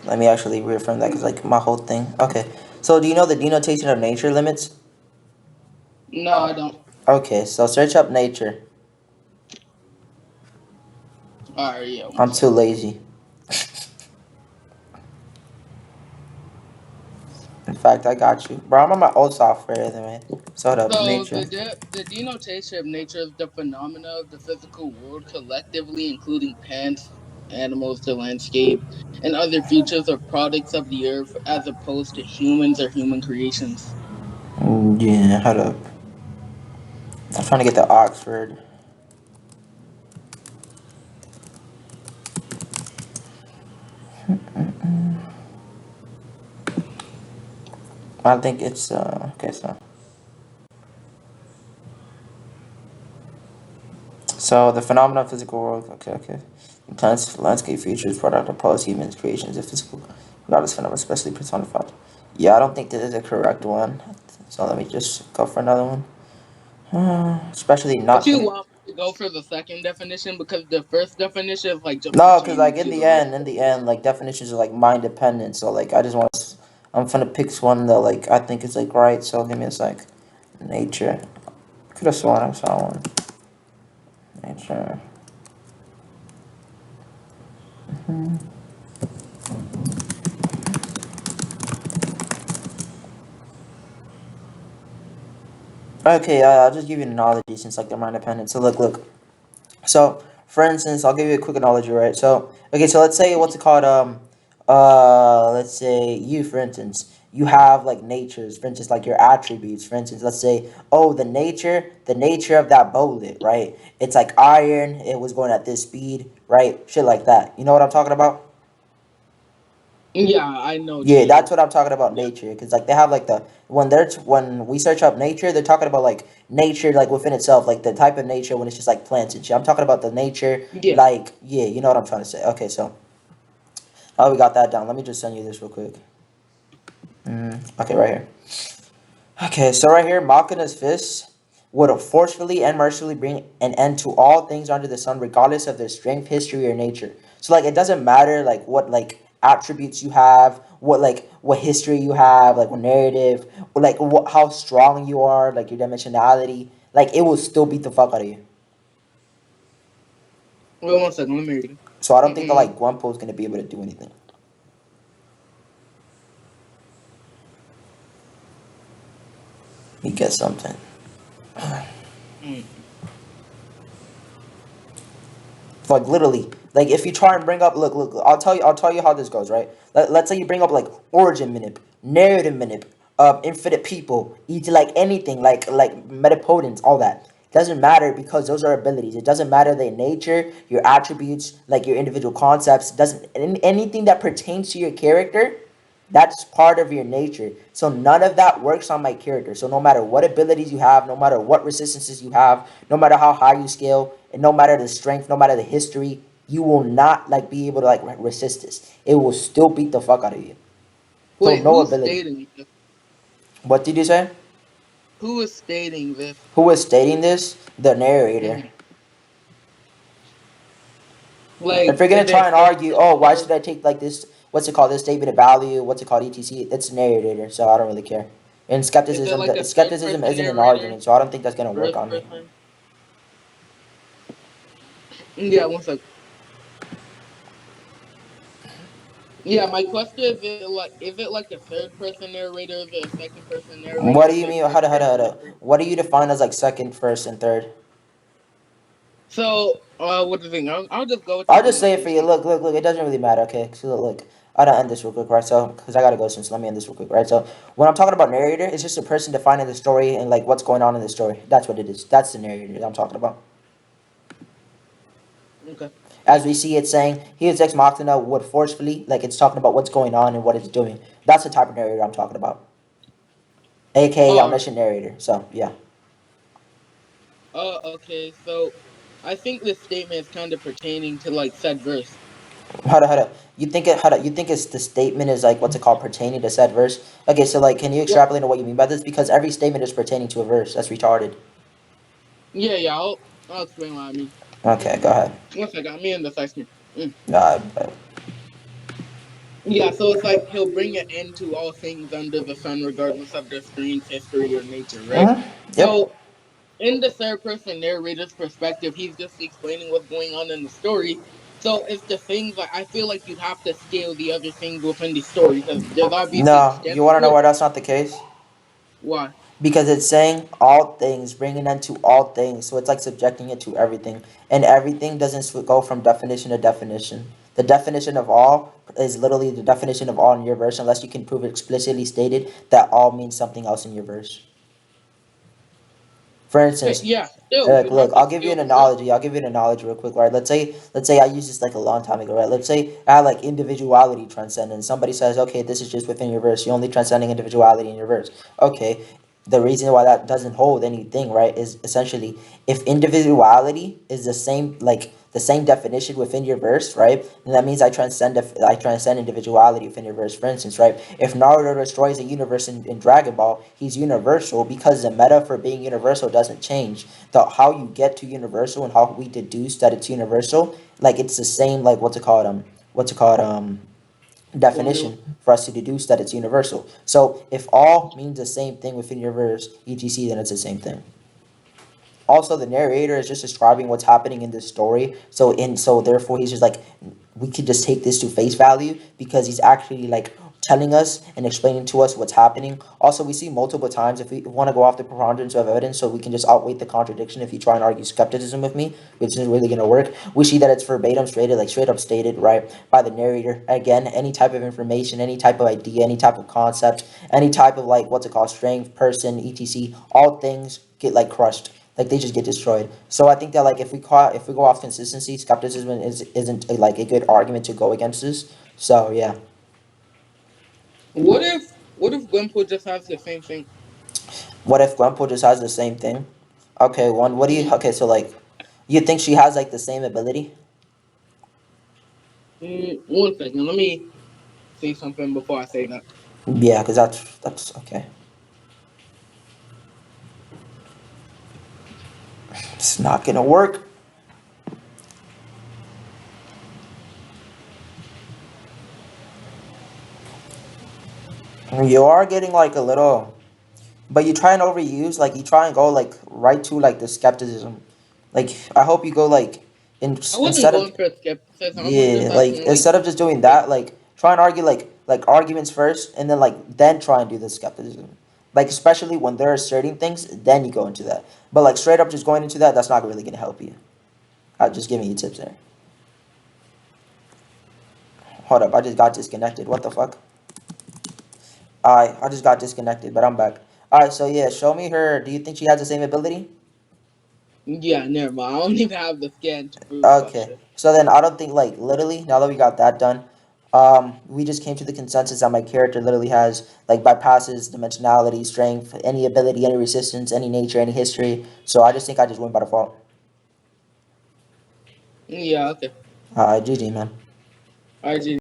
Let me actually reaffirm that because like my whole thing. Okay. So do you know the denotation of nature limits? No, I don't. Okay, so search up nature. Alright, yeah, one I'm too second. lazy. In fact, I got you, bro. I'm on my old software, man. So hold up, So nature. the denotation of nature is the phenomena of the physical world collectively, including plants, animals, the landscape, and other features or products of the earth, as opposed to humans or human creations. Yeah, hold up. I'm trying to get the Oxford. I think it's okay. So the phenomena of physical world. Okay. Plants, landscape features, product of post humans, creations of physical, regardless phenomenon, especially personified. Yeah, I don't think this is a correct one. So let me just go for another one. Especially If not you fin. want to go for the second definition, because the first definition is like just No, because like pertaining to the world. in the end, like definitions are like mind dependent. So like I just want to, I'm gonna pick one that like I think is like right. So give me a sec. Nature. Could have sworn I saw one. Nature. Okay, I'll just give you an analogy since like they're mind dependent. So look. So for instance, I'll give you a quick analogy, right? So okay, so let's say what's it called? Let's say you, for instance, you have like natures, for instance, like your attributes. For instance, let's say, oh, the nature of that bullet, right? It's like iron. It was going at this speed, right? Shit like that. You know what I'm talking about? Yeah, I know what you Yeah, mean. that's what I'm talking about. Yeah. Nature, because like they have like the when we search up nature, they're talking about like nature like within itself, like the type of nature when it's just like plants and shit. I'm talking about the nature, Yeah. like yeah, you know what I'm trying to say. Okay, so oh, we got that down. Let me just send you this real quick. Okay, right here. Okay, so right here, Machina's fists would forcefully and mercifully bring an end to all things under the sun, regardless of their strength, history, or nature. So like, it doesn't matter like what like attributes you have, what history you have, like what narrative, or like what how strong you are, like your dimensionality. Like it will still beat the fuck out of you. Wait one second, let me read. So I don't think that Mm-mm. like Gwenpool is gonna be able to do anything. He gets something. Mm. Like literally, like if you try and bring up, look, I'll tell you how this goes, right? Let's say you bring up like origin minip, narrative minip, infinite people, each like anything, like metapotence, all that. Doesn't matter because those are abilities. It doesn't matter their nature, your attributes, like your individual concepts. Doesn't anything that pertains to your character, that's part of your nature. So none of that works on my character. So no matter what abilities you have, no matter what resistances you have, no matter how high you scale, and no matter the strength, no matter the history, you will not like be able to like resist this. It will still beat the fuck out of you. So Wait, no who's ability. stating this? What did you say? Who is stating this? Who is stating this? The narrator. Mm. Like, If you're gonna is try it and first argue, oh, why person? should I take like this? What's it called? This statement of value. What's it called? ETC. It's narrator, so I don't really care. And Is it skepticism, like a third skepticism person isn't an narrator? argument, so I don't think that's gonna work First on me. person? Yeah, one second. Yeah, my question is it like a third person narrator? Is it a second person narrator? What do Is you it mean? first How person? to? What do you define as like second, first, and third? So, what do you think? I'll just go with the I'll just say it for you. denotation. Look. It doesn't really matter. Okay. So look, I gotta end this real quick, right? So, because I gotta go soon. So let me end this real quick, right? So when I'm talking about narrator, it's just a person defining the story and like what's going on in the story. That's what it is. That's the narrator that I'm talking about. Okay. As Thank we you. see it saying, he is ex machina would forcefully, like it's talking about what's going on and what it's doing. That's the type of narrator I'm talking about. AKA All right. omniscient narrator. So yeah. Okay. So, I think this statement is kind of pertaining to like said verse. Hold on. You think you think it's the statement is like what's it called pertaining to said verse? Okay, so like can you Yep. extrapolate on what you mean by this? Because every statement is pertaining to a verse. That's retarded. Yeah. I'll explain what I mean. Okay, go ahead. One second. I'm in the section. Mm. Uh, Yeah, so it's like he'll bring an end to all things under the sun, regardless of the strange history or nature, right? Mm-hmm. Yep. So, in the third person narrator's perspective, he's just explaining what's going on in the story. So, it's the things like I feel like you'd have to scale the other things within the story because there's obviously No, you extent want to to know it. why that's not the case? Why? Because it's saying all things, bringing them to all things. So it's like subjecting it to everything. And everything doesn't go from definition to definition. The definition of all is literally the definition of all in your verse, unless you can prove it explicitly stated that all means something else in your verse. For Okay, instance, yeah, still, look, you'd have look, to I'll give you scale an the shit. analogy. I'll give you an analogy real quick, right? Let's say I used this like a long time ago, right? Let's say I had like individuality transcendence. Somebody says, okay, this is just within your verse. You're only transcending individuality in your verse. Okay, the reason why that doesn't hold anything, right, is essentially if individuality is the same, like the same definition within your verse, right? And that means I transcend individuality within your verse. For instance, right? If Naruto destroys a universe in Dragon Ball, he's universal because the meta for being universal doesn't change. The how you get to universal and how we deduce that it's universal, like it's the same, like what's it called Formula. definition for us to deduce that it's universal. So if all means the same thing within your verse, etc, then it's the same thing. Also, the narrator is just describing what's happening in this story, so therefore he's just like, we could just take this to face value because he's actually like telling us and explaining to us what's happening. Also, we see multiple times, if we want to go off the preponderance of evidence so we can just outweigh the contradiction, if you try and argue skepticism with me, which isn't really going to work, we see that it's verbatim straight up stated, right, by the narrator. Again, any type of information, any type of idea, any type of concept, any type of like what's it called, strength, person, etc, all things get like crushed, like they just get destroyed. So I think that like if we go off consistency, skepticism isn't like a good argument to go against this. So yeah. What if Gwenpool just has the same thing? What if Gwenpool just has the same thing? Okay, one. What do you? Mm, Okay, so like, you think she has like the same ability? one second, let me say something before I say that. Yeah, because that's okay. It's not gonna work. You are getting like a little, but you try and overuse, like you try and go like right to like the skepticism. Like I hope you go like I wasn't instead of, going for skepticism. I'm yeah, just like asking, like, instead of just doing that, like try and argue like arguments first, and then then try and do the skepticism. Like especially when they're asserting things, then you go into that. But like straight up just going into that, that's not really gonna help you. I'm just giving you tips there. Hold up, I just got disconnected. What the fuck? I just got disconnected, but I'm back. Alright, so yeah, show me her. Do you think she has the same ability? yeah, never mind. I don't even have the scan to prove that Okay, shit. so then I don't think like literally now that we got that done, we just came to the consensus that my character literally has like bypasses dimensionality, strength, any ability, any resistance, any nature, any history. So I just think I just win by default. Yeah, okay. GG man. RG